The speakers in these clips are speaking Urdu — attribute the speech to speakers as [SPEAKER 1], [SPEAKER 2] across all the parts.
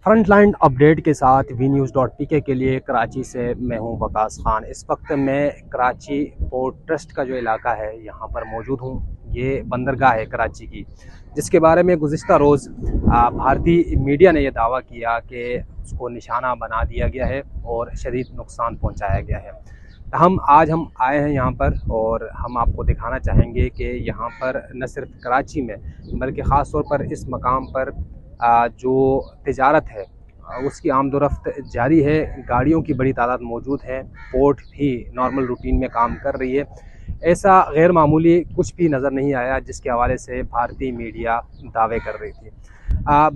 [SPEAKER 1] فرنٹ لائن اپڈیٹ کے ساتھ VNews.pk کے لیے کراچی سے میں ہوں وقاص خان۔ اس وقت میں کراچی پورٹ ٹرسٹ کا جو علاقہ ہے یہاں پر موجود ہوں۔ یہ بندرگاہ ہے کراچی کی، جس کے بارے میں گزشتہ روز بھارتی میڈیا نے یہ دعویٰ کیا کہ اس کو نشانہ بنا دیا گیا ہے اور شدید نقصان پہنچایا گیا ہے۔ آج ہم آئے ہیں یہاں پر اور ہم آپ کو دکھانا چاہیں گے کہ یہاں پر نہ صرف کراچی میں بلکہ خاص طور پر اس مقام پر جو تجارت ہے اس کی آمد و رفت جاری ہے، گاڑیوں کی بڑی تعداد موجود ہے، پورٹ بھی نارمل روٹین میں کام کر رہی ہے۔ ایسا غیر معمولی کچھ بھی نظر نہیں آیا جس کے حوالے سے بھارتی میڈیا دعوے کر رہی تھی۔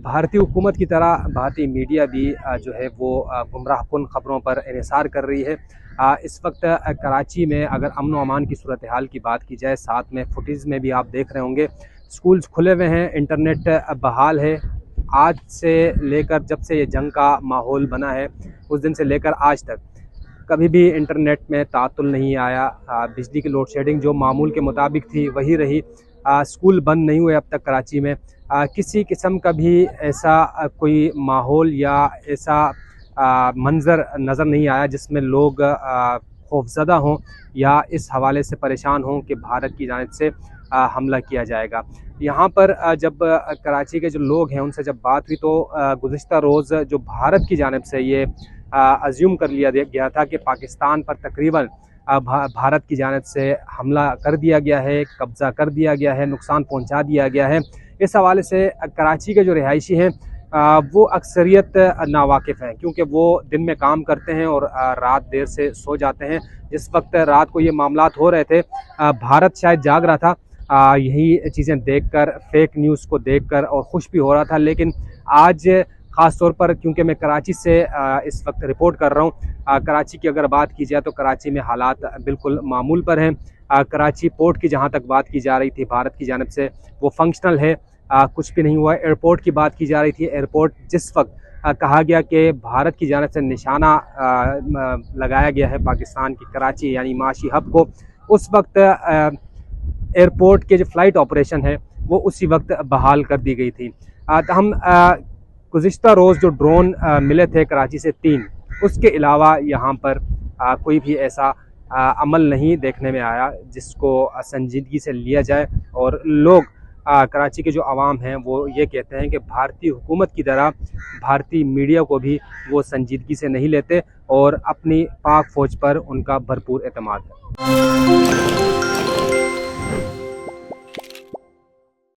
[SPEAKER 1] بھارتی حکومت کی طرح بھارتی میڈیا بھی جو ہے وہ گمراہ کن خبروں پر انحصار کر رہی ہے۔ اس وقت کراچی میں اگر امن و امان کی صورتحال کی بات کی جائے، ساتھ میں فوٹیج میں بھی آپ دیکھ رہے ہوں گے، سکولز کھلے ہوئے ہیں، انٹرنیٹ بحال ہے۔ آج سے لے کر جب سے یہ جنگ کا ماحول بنا ہے اس دن سے لے کر آج تک کبھی بھی انٹرنیٹ میں تعطل نہیں آیا۔ بجلی کی لوڈ شیڈنگ جو معمول کے مطابق تھی وہی رہی۔ سکول بند نہیں ہوئے اب تک کراچی میں۔ کسی قسم کا بھی ایسا کوئی ماحول یا ایسا منظر نظر نہیں آیا جس میں لوگ خوفزدہ ہوں یا اس حوالے سے پریشان ہوں کہ بھارت کی جانب سے حملہ کیا جائے گا۔ یہاں پر جب کراچی کے جو لوگ ہیں ان سے جب بات ہوئی تو گزشتہ روز جو بھارت کی جانب سے یہ ازیوم کر لیا گیا تھا کہ پاکستان پر تقریباً بھارت کی جانب سے حملہ کر دیا گیا ہے، قبضہ کر دیا گیا ہے، نقصان پہنچا دیا گیا ہے۔ اس حوالے سے کراچی کے جو رہائشی ہیں وہ اکثریت ناواقف ہیں، کیونکہ وہ دن میں کام کرتے ہیں اور رات دیر سے سو جاتے ہیں۔ جس وقت رات کو یہ معاملات ہو رہے تھے بھارت شاید جاگ رہا تھا، یہی چیزیں دیکھ کر، فیک نیوز کو دیکھ کر، اور خوش بھی ہو رہا تھا۔ لیکن آج خاص طور پر کیونکہ میں کراچی سے اس وقت رپورٹ کر رہا ہوں، کراچی کی اگر بات کی جائے تو کراچی میں حالات بالکل معمول پر ہیں۔ کراچی پورٹ کی جہاں تک بات کی جا رہی تھی بھارت کی جانب سے وہ فنکشنل ہے، کچھ بھی نہیں ہوا ہے۔ ایئرپورٹ کی بات کی جا رہی تھی، ایئرپورٹ جس وقت کہا گیا کہ بھارت کی جانب سے نشانہ لگایا گیا ہے پاکستان کی کراچی یعنی معاشی ہب کو، اس وقت ایئرپورٹ کے جو فلائٹ آپریشن ہے وہ اسی وقت بحال کر دی گئی تھی۔ گزشتہ روز جو ڈرون ملے تھے کراچی سے 3، اس کے علاوہ یہاں پر کوئی بھی ایسا عمل نہیں دیکھنے میں آیا جس کو سنجیدگی سے لیا جائے، اور لوگ کراچی کے جو عوام ہیں وہ یہ کہتے ہیں کہ بھارتی حکومت کی طرح بھارتی میڈیا کو بھی وہ سنجیدگی سے نہیں لیتے اور اپنی پاک فوج پر ان کا بھرپور اعتماد ہے۔